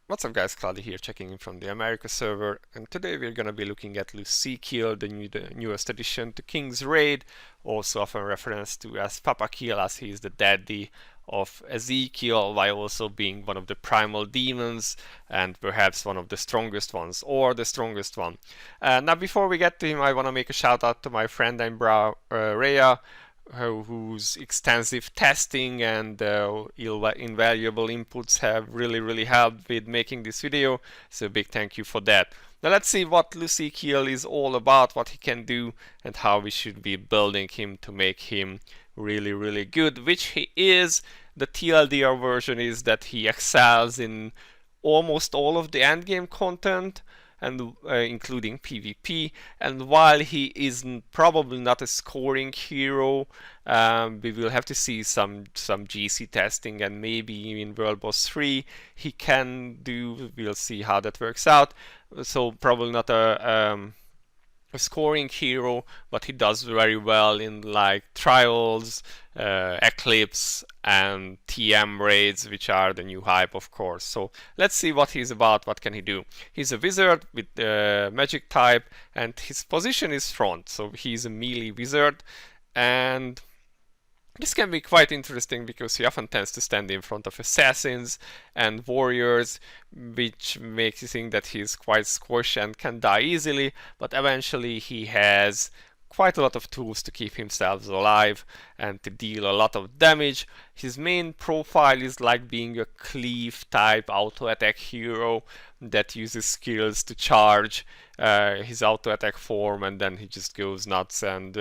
What's up guys, Cloudie here, checking in from the America server, and today we're gonna be looking at Lucikiel, the newest addition to king_sreigd, also often referenced to as Papa Kiel, as he is the daddy of Ezekiel, while also being one of the primal demons and perhaps one of the strongest ones, or the strongest one. Now before we get to him, I want to make a shout out to my friend Rhea, whose extensive testing and invaluable inputs have really helped with making this video, so a big thank you for that. Now let's see what Lucikiel is all about, what he can do, and how we should be building him to make him really good, which he is. The TLDR version is that he excels in almost all of the endgame content, and including PvP. And while he is probably not a scoring hero, we will have to see some GC testing, and maybe in World Boss 3 he can do. We'll see how that works out. So probably not a scoring hero, but he does very well in like trials, Eclipse, and TM raids, which are the new hype, of course. So let's see what he's about, what can he do. He's a wizard with magic type, and his position is front, so he's a melee wizard, and this can be quite interesting because he often tends to stand in front of assassins and warriors, which makes you think that he's quite squishy and can die easily, but eventually he has quite a lot of tools to keep himself alive and to deal a lot of damage. His main profile is like being a cleave type auto attack hero that uses skills to charge his auto attack form, and then he just goes nuts. And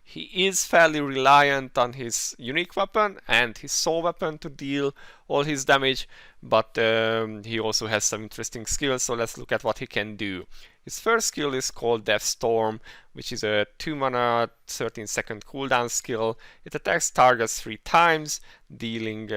he is fairly reliant on his unique weapon and his soul weapon to deal all his damage, but he also has some interesting skills, so let's look at what he can do. His first skill is called Death Storm, which is a 2 mana 13-second cooldown skill. It attacks targets 3 times, dealing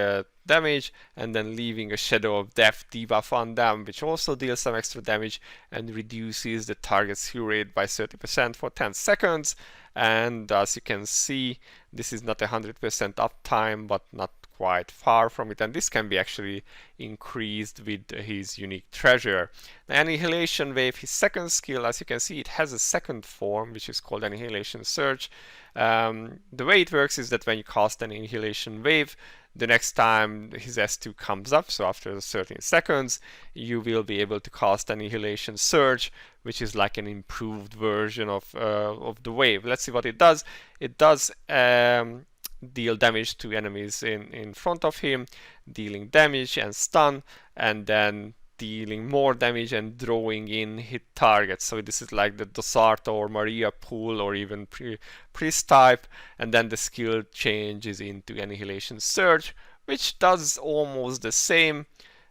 damage, and then leaving a Shadow of Death debuff on them, which also deals some extra damage and reduces the target's heal rate by 30% for 10 seconds. And as you can see, this is not 100% uptime, but not quite far from it, and this can be actually increased with his unique treasure. The Annihilation Wave, his second skill, as you can see, it has a second form, which is called Annihilation Surge. The way it works is that when you cast an Annihilation Wave, the next time his S2 comes up, so after 13 seconds, you will be able to cast Annihilation Surge, which is like an improved version of the wave. Let's see what it does. It does deal damage to enemies in front of him, dealing damage and stun, and then dealing more damage and drawing in hit targets. So this is like the Dosarto or Maria Pool or even Priest type, and then the skill changes into Annihilation Surge, which does almost the same,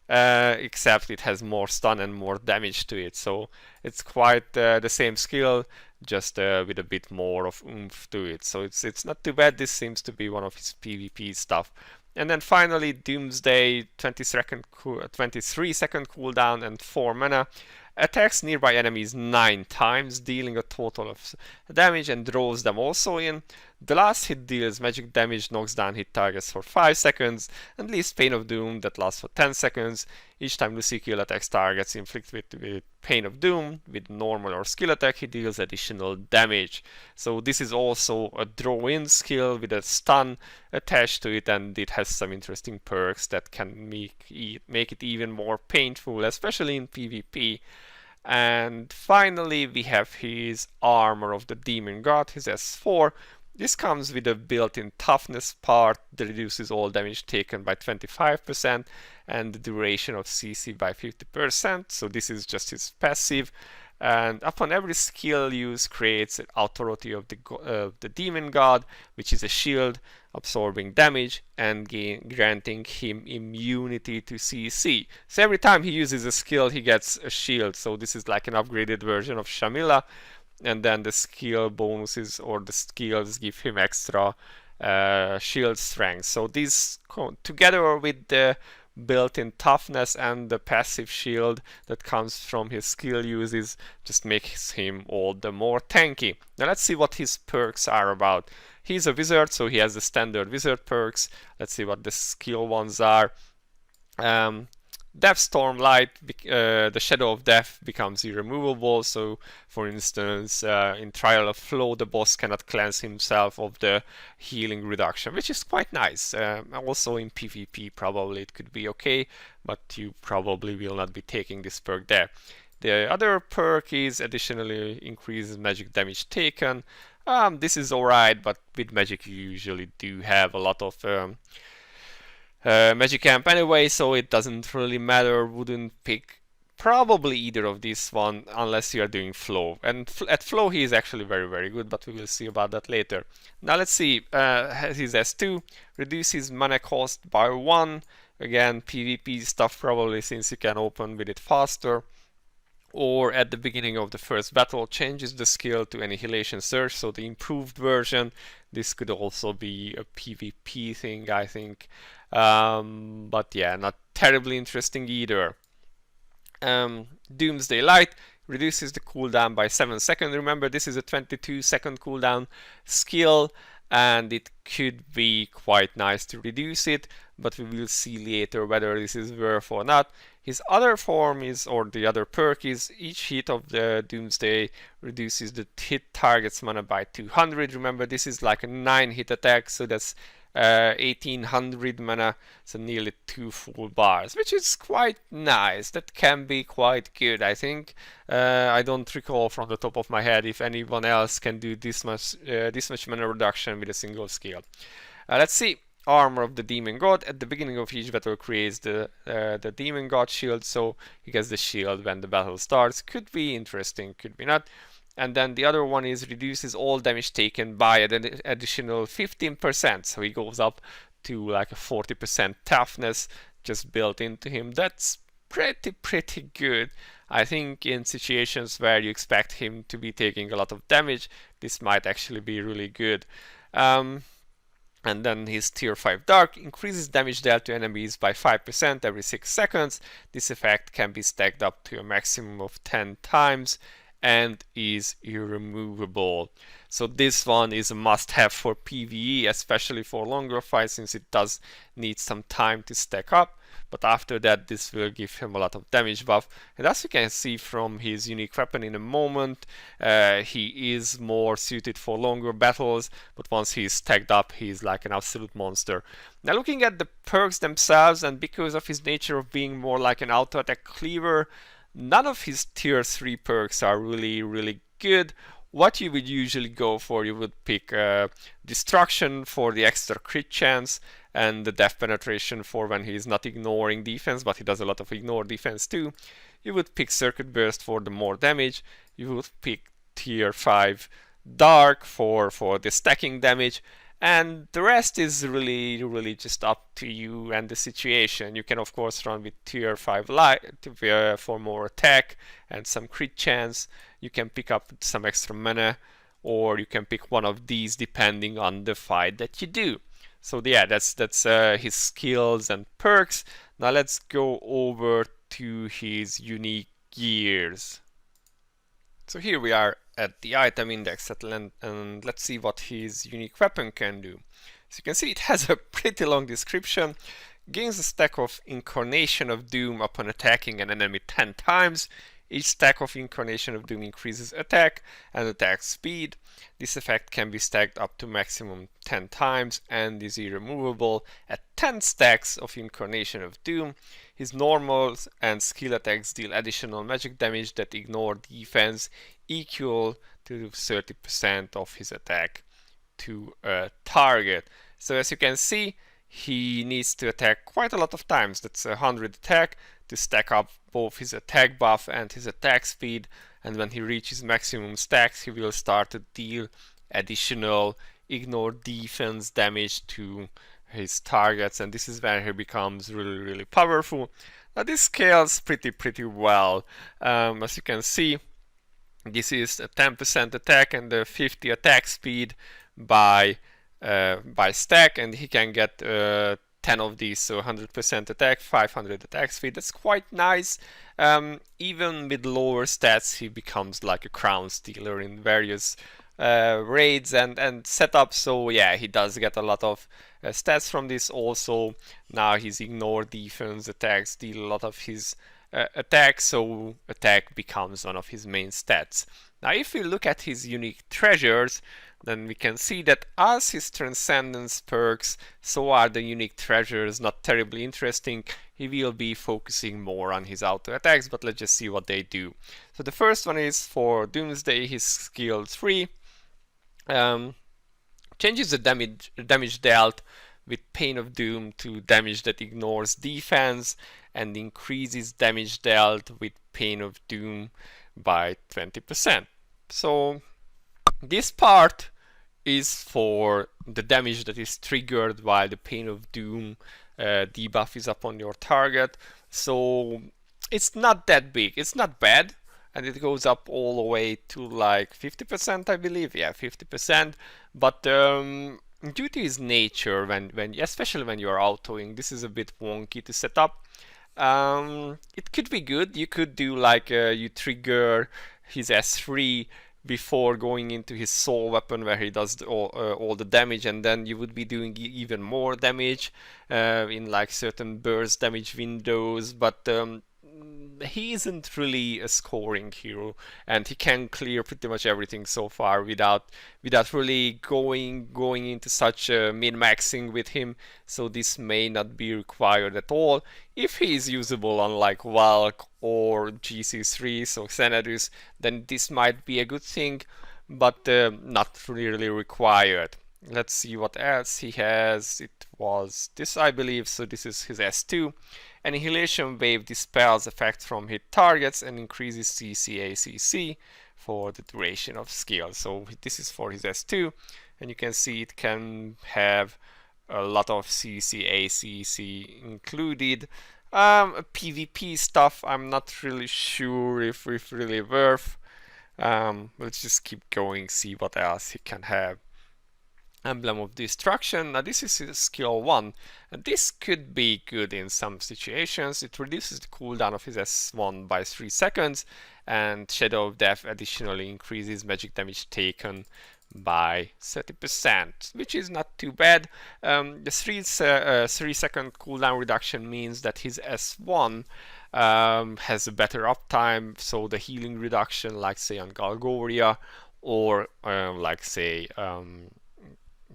except it has more stun and more damage to it. So it's quite the same skill, just with a bit more of oomph to it. So it's not too bad. This seems to be one of his PvP stuff. And then finally, Doomsday, 23-second cooldown and 4 mana. Attacks nearby enemies 9 times, dealing a total of damage, and draws them also in. The last hit deals magic damage, knocks down hit targets for 5 seconds, and leaves Pain of Doom that lasts for 10 seconds. Each time Lucikiel attacks targets inflicted with Pain of Doom, with normal or skill attack, he deals additional damage. So this is also a draw-in skill with a stun attached to it, and it has some interesting perks that can make it even more painful, especially in PvP. And finally, we have his Armor of the Demon God, his S4. This comes with a built-in toughness part that reduces all damage taken by 25% and the duration of CC by 50%. So this is just his passive. And upon every skill use, creates an authority of the Demon God, which is a shield absorbing damage and granting him immunity to CC. So every time he uses a skill, he gets a shield. So this is like an upgraded version of Shamila. And then the skill bonuses or the skills give him extra shield strength. So these together with the built-in toughness and the passive shield that comes from his skill uses just makes him all the more tanky. Now let's see what his perks are about. He's a wizard, so he has the standard wizard perks. Let's see what the skill ones are. Death Storm Light, the Shadow of Death becomes irremovable. So, for instance, in Trial of Flow, the boss cannot cleanse himself of the healing reduction, which is quite nice. Also in PvP, probably it could be okay, but you probably will not be taking this perk there. The other perk is additionally increases magic damage taken. This is alright, but with magic you usually do have a lot of magic amp anyway, so it doesn't really matter. Wouldn't pick probably either of these one unless you are doing flow. And at flow he is actually very good, but we will see about that later. Now let's see, his S2 reduces mana cost by 1. Again, PvP stuff probably, since you can open with it faster. Or at the beginning of the first battle, changes the skill to Annihilation Surge, so the improved version. This could also be a PvP thing, I think. But yeah, not terribly interesting either. Doomsday Light reduces the cooldown by 7 seconds. Remember, this is a 22-second cooldown skill, and it could be quite nice to reduce it, but we will see later whether this is worth or not. His other form is, or the other perk is, each hit of the Doomsday reduces the hit target's mana by 200. Remember, this is like a 9-hit attack, so that's 1800 mana, so nearly 2 full bars, which is quite nice. That can be quite good, I think. I don't recall from the top of my head if anyone else can do this much mana reduction with a single skill. Let's see. Armor of the Demon God. At the beginning of each battle creates the Demon God shield, so he gets the shield when the battle starts. Could be interesting, could be not. And then the other one is reduces all damage taken by an additional 15%, so he goes up to like a 40% toughness just built into him. That's pretty good. I think in situations where you expect him to be taking a lot of damage, this might actually be really good. And then his Tier 5 Dark increases damage dealt to enemies by 5% every 6 seconds. This effect can be stacked up to a maximum of 10 times and is irremovable. So this one is a must-have for PvE, especially for longer fights, since it does need some time to stack up. But after that, this will give him a lot of damage buff. And as you can see from his unique weapon in a moment, he is more suited for longer battles, but once he's stacked up, he's like an absolute monster. Now looking at the perks themselves, and because of his nature of being more like an auto-attack cleaver, none of his tier 3 perks are really good. What you would usually go for, you would pick Destruction for the extra crit chance, and the Death Penetration for when he's not ignoring defense, but he does a lot of ignore defense too. You would pick Circuit Burst for the more damage. You would pick Tier 5 Dark for the stacking damage. And the rest is really just up to you and the situation. You can of course run with Tier 5 Light for more attack and some crit chance. You can pick up some extra mana, or you can pick one of these depending on the fight that you do. So yeah, that's his skills and perks. Now let's go over to his unique gears. So here we are at the item index and let's see what his unique weapon can do. As you can see, it has a pretty long description. Gains a stack of Incarnation of Doom upon attacking an enemy 10 times. Each stack of Incarnation of Doom increases attack and attack speed. This effect can be stacked up to maximum 10 times and is irremovable. At 10 stacks of Incarnation of Doom, his normal and skill attacks deal additional magic damage that ignore defense equal to 30% of his attack to a target. So as you can see, he needs to attack quite a lot of times. That's 100 attack to stack up both his attack buff and his attack speed, and when he reaches maximum stacks, he will start to deal additional ignore defense damage to his targets, and this is where he becomes really powerful. Now this scales pretty well. As you can see, this is a 10% attack and a 50 attack speed by stack, and he can get 10 of these, so 100% attack, 500 attack speed. That's quite nice. Even with lower stats, he becomes like a crown stealer in various raids and setups. So yeah, he does get a lot of stats from this. Also, now his ignore defense attacks deal a lot of his attack, so attack becomes one of his main stats. Now if we look at his unique treasures, then we can see that as his transcendence perks, so are the unique treasures not terribly interesting. He will be focusing more on his auto attacks, but let's just see what they do. So the first one is for Doomsday, his skill 3. Changes the damage dealt with Pain of Doom to damage that ignores defense, and increases damage dealt with Pain of Doom by 20%. So this part is for the damage that is triggered while the Pain of Doom debuff is upon your target. So it's not that big, it's not bad, and it goes up all the way to like 50%, I believe. Yeah, 50%. But due to his nature, especially when you're autoing, this is a bit wonky to set up. It could be good. You could do like you trigger his S3 before going into his soul weapon where he does all the damage, and then you would be doing even more damage in like certain burst damage windows. But he isn't really a scoring hero, and he can clear pretty much everything so far without really going into such min-maxing with him. So this may not be required at all if he is usable on like Valk or GC3, so Xanadus. Then this might be a good thing, but not really required. Let's see what else he has. It was this, I believe. So this is his S2. Annihilation Wave dispels effects from hit targets and increases CC/ACC for the duration of skill. So this is for his S2, and you can see it can have a lot of CC/ACC included. PvP stuff, I'm not really sure if it's really worth. Let's just keep going, see what else he can have. Emblem of Destruction. Now this is his skill 1, and this could be good in some situations. It reduces the cooldown of his S1 by 3 seconds, and Shadow of Death additionally increases magic damage taken by 30%, which is not too bad. The 3-second cooldown reduction means that his S1 has a better uptime, so the healing reduction, like say on Galgoria, or like say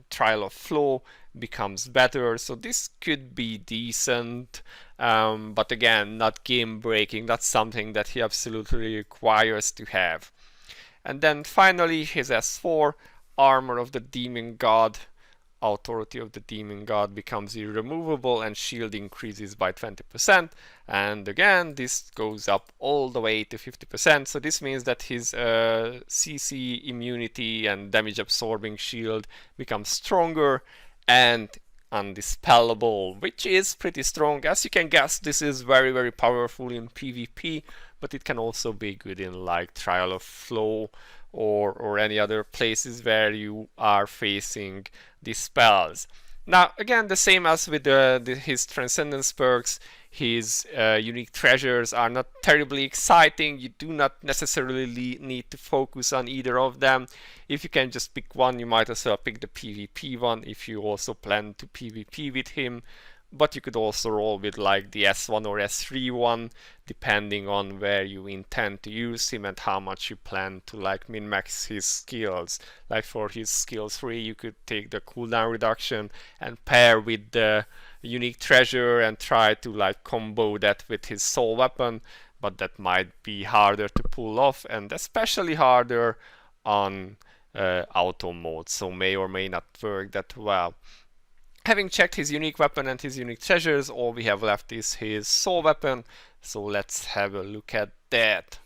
Trial of Flow, becomes better. So this could be decent, but again, not game breaking. That's something that he absolutely requires to have. And then finally his S4, Armor of the Demon God. Authority of the Demon God becomes irremovable, and shield increases by 20%. And again, this goes up all the way to 50%. So this means that his CC immunity and damage absorbing shield becomes stronger and undispellable, which is pretty strong. As you can guess, this is very, very powerful in PvP, but it can also be good in like Trial of Flow or any other places where you are facing these spells. Now again, the same as with his Transcendence perks, his unique treasures are not terribly exciting. You do not necessarily need to focus on either of them. If you can just pick one, you might as well pick the PvP one if you also plan to PvP with him. But you could also roll with like the S1 or S3 one, depending on where you intend to use him and how much you plan to like min-max his skills. Like for his skill 3, you could take the cooldown reduction and pair with the unique treasure and try to like combo that with his soul weapon, but that might be harder to pull off, and especially harder on auto mode, so may or may not work that well. Having checked his unique weapon and his unique treasures, all we have left is his soul weapon, so let's have a look at that.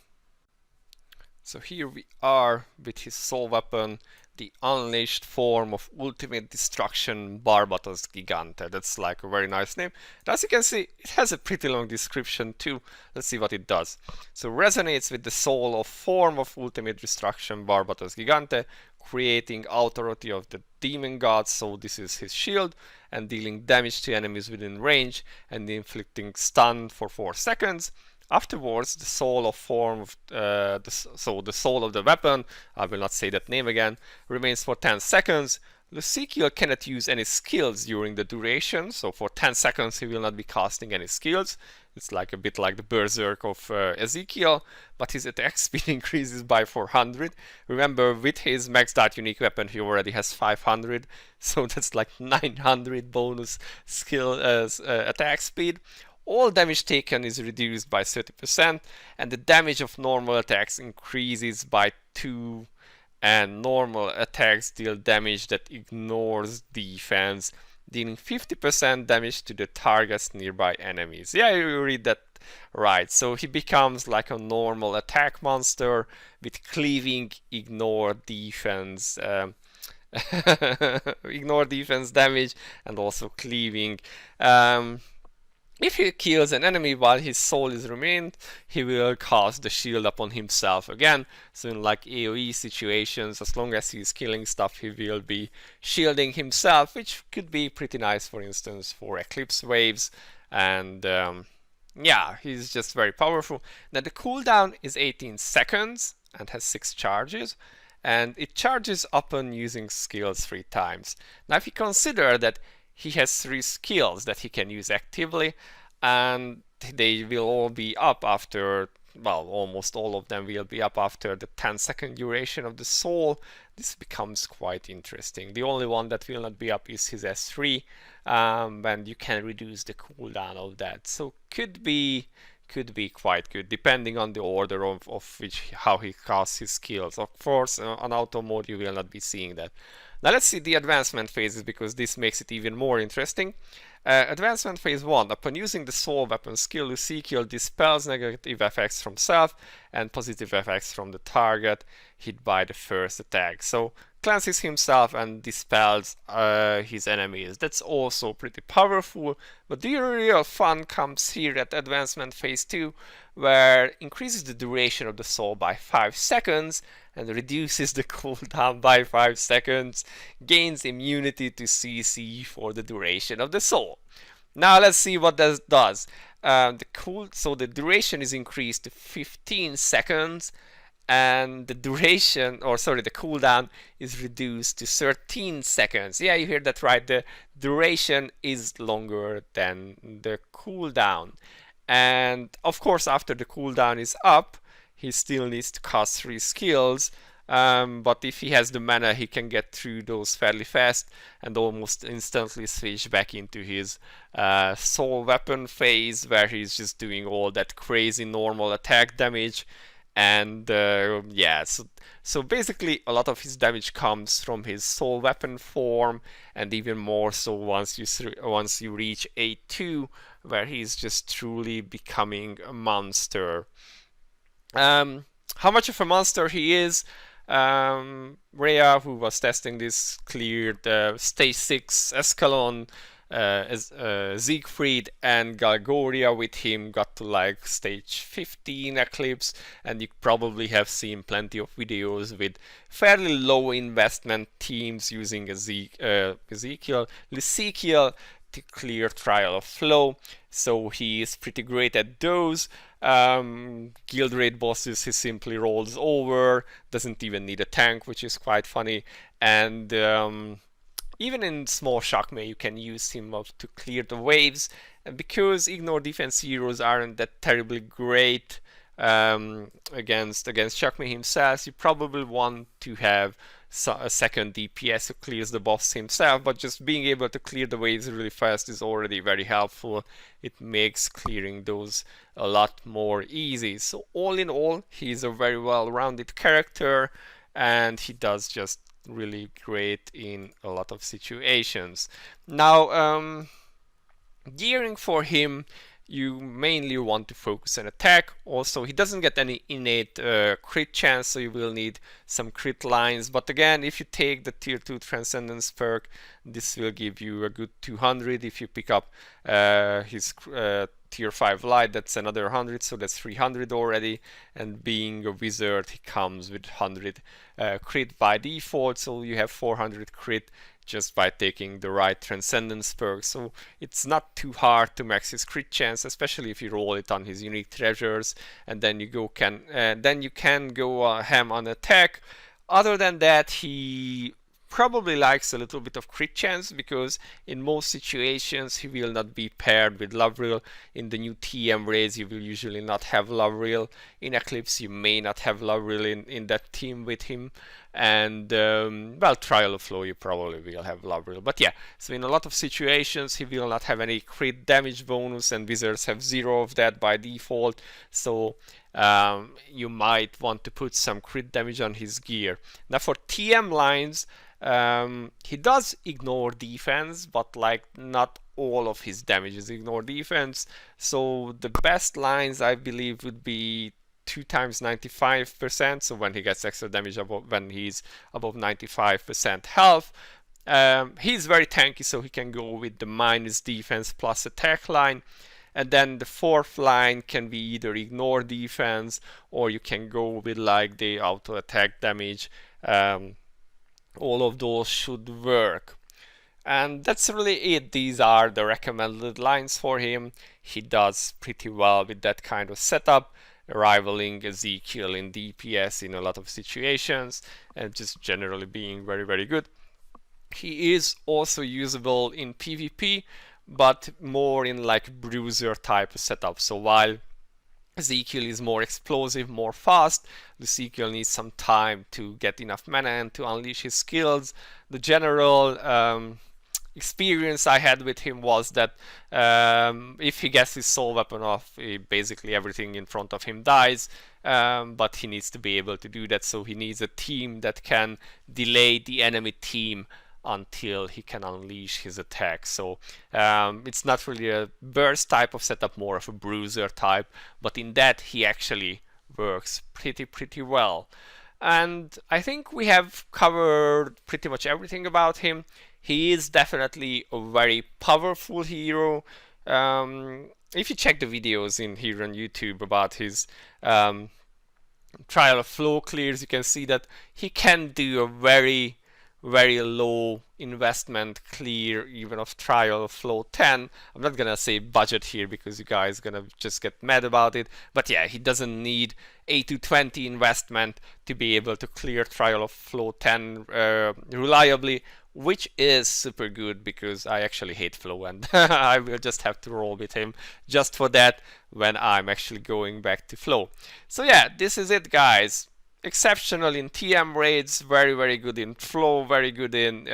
So here we are with his soul weapon, the unleashed form of ultimate destruction, Barbatos Gigante. That's like a very nice name. And as you can see, it has a pretty long description too. Let's see what it does. So resonates with the soul of form of ultimate destruction, Barbatos Gigante, creating authority of the demon god, so this is his shield, and dealing damage to enemies within range and inflicting stun for 4 seconds. Afterwards, the soul of form of the soul of the weapon, I will not say that name again, remains for 10 seconds. Lucikiel cannot use any skills during the duration, so for 10 seconds he will not be casting any skills. It's like a bit like the Berserk of Ezekiel, but his attack speed increases by 400. Remember, with his maxed out unique weapon he already has 500, so that's like 900 bonus skill attack speed. All damage taken is reduced by 30%, and the damage of normal attacks increases by 2, and normal attacks deal damage that ignores defense, dealing 50% damage to the target's nearby enemies. Yeah, you read that right. So he becomes like a normal attack monster with cleaving, ignore defense, ignore defense damage, and also cleaving. If he kills an enemy while his soul is remained, he will cast the shield upon himself again. So in like AoE situations, as long as he's killing stuff, he will be shielding himself, which could be pretty nice, for instance, for eclipse waves. And yeah, he's just very powerful. Now the cooldown is 18 seconds and has 6 charges. And it charges upon using skills 3 times. Now if you consider that he has 3 skills that he can use actively, and they will all be up after, well, almost all of them will be up after the 10-second duration of the soul. This becomes quite interesting. The only one that will not be up is his S3, and you can reduce the cooldown of that. So could be quite good, depending on the order of which how he casts his skills. Of course, on auto mode you will not be seeing that. Now let's see the advancement phases, because this makes it even more interesting. Advancement phase 1. Upon using the soul weapon skill, Lucikiel dispels negative effects from self and positive effects from the target hit by the first attack. So cleanses himself and dispels his enemies. That's also pretty powerful, but the real fun comes here at advancement phase 2, where increases the duration of the soul by 5 seconds and reduces the cooldown by 5 seconds, gains immunity to CC for the duration of the soul. Now let's see what that does. So the duration is increased to 15 seconds, and the cooldown is reduced to 13 seconds. Yeah, you hear that right. The duration is longer than the cooldown. And of course, after the cooldown is up, he still needs to cast 3 skills. But if he has the mana, he can get through those fairly fast and almost instantly switch back into his soul weapon phase, where he's just doing all that crazy normal attack damage. And yeah, so basically a lot of his damage comes from his soul weapon form, and even more so once you reach A2, where he's just truly becoming a monster. How much of a monster he is, Rhea, who was testing this, cleared stage 6 Escalon. Siegfried and Galgoria with him got to like stage 15 Eclipse, and you probably have seen plenty of videos with fairly low investment teams using Lucikiel to clear Trial of Flow, so he is pretty great at those. Guild raid bosses he simply rolls over, doesn't even need a tank, which is quite funny, and even in small shockmay you can use him to clear the waves, and because ignore defense heroes aren't that terribly great against shockmay himself, you probably want to have a second DPS who clears the boss himself, but just being able to clear the waves really fast is already very helpful. It makes clearing those a lot more easy. So all in all, he's a very well-rounded character, and he does just really great in a lot of situations. Now, gearing for him, you mainly want to focus on attack. Also, he doesn't get any innate crit chance, so you will need some crit lines. But again, if you take the tier 2 Transcendence perk, this will give you a good 200. If you pick up his tier 5 light, that's another 100, so that's 300 already. And being a wizard, he comes with 100 crit by default, so you have 400 crit just by taking the right Transcendence perk. So it's not too hard to max his crit chance, especially if you roll it on his unique treasures, and then you can go ham on attack. Other than that, he probably likes a little bit of crit chance, because in most situations he will not be paired with Lovril. In the new TM raids you will usually not have Lovril. In Eclipse you may not have Lovril in that team with him. And well, Trial of Flow you probably will have Lovril. But yeah, so in a lot of situations he will not have any crit damage bonus, and Wizards have 0 of that by default. So you might want to put some crit damage on his gear. Now for TM lines, he does ignore defense, but like not all of his damages ignore defense. So the best lines I believe would be 2 times 95%, so when he gets extra damage when he's above 95% health. He's very tanky, so he can go with the minus defense plus attack line. And then the 4th line can be either ignore defense, or you can go with like the auto attack damage. All of those should work. And that's really it. These are the recommended lines for him. He does pretty well with that kind of setup, rivaling Ezekiel in DPS in a lot of situations, and just generally being very, very good. He is also usable in PvP, but more in like bruiser type of setup. So while Ezekiel is more explosive, more fast, Lucikiel needs some time to get enough mana and to unleash his skills. The general experience I had with him was that if he gets his soul weapon off, basically everything in front of him dies, but he needs to be able to do that, so he needs a team that can delay the enemy team until he can unleash his attack. So it's not really a burst type of setup, more of a bruiser type, but in that he actually works pretty well. And I think we have covered pretty much everything about him. He is definitely a very powerful hero. If you check the videos in here on YouTube about his Trial of Flow clears, you can see that he can do a very low investment clear even of Trial of Flow 10. I'm not gonna say budget here because you guys are gonna just get mad about it, but yeah, he doesn't need 8 to 20 investment to be able to clear Trial of Flow 10 reliably, which is super good because I actually hate Flow, and I will just have to roll with him just for that when I'm actually going back to Flow. So yeah, this is it, guys. Exceptional in TM raids, very good in Flow, very good in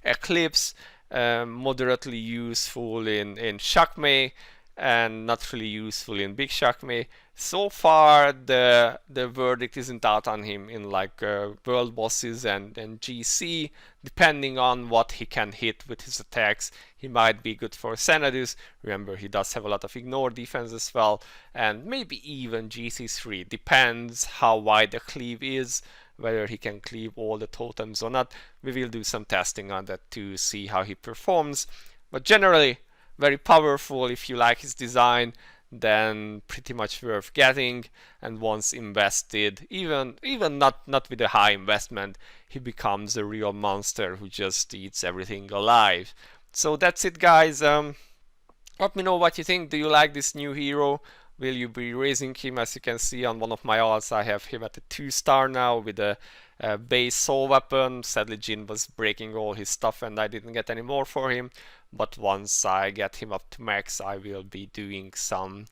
Eclipse, moderately useful in Shakmei, and not really useful in Big Shakmei. So far the verdict isn't out on him in like world bosses and GC. Depending on what he can hit with his attacks, he might be good for Xanadus. Remember, he does have a lot of ignore defense as well, and maybe even GC3. Depends how wide the cleave is, whether he can cleave all the totems or not. We will do some testing on that to see how he performs, but generally very powerful. If you like his design, then pretty much worth getting, and once invested, even not with a high investment, he becomes a real monster who just eats everything alive. So that's it, guys. Let me know what you think. Do you like this new hero? Will you be raising him? As you can see on one of my alts, I have him at a 2-star now with a base soul weapon. Sadly, Jin was breaking all his stuff and I didn't get any more for him. But once I get him up to max, I will be doing some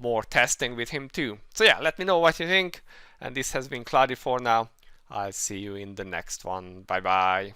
more testing with him too. So yeah, let me know what you think. And this has been Cloudie for now. I'll see you in the next one. Bye bye.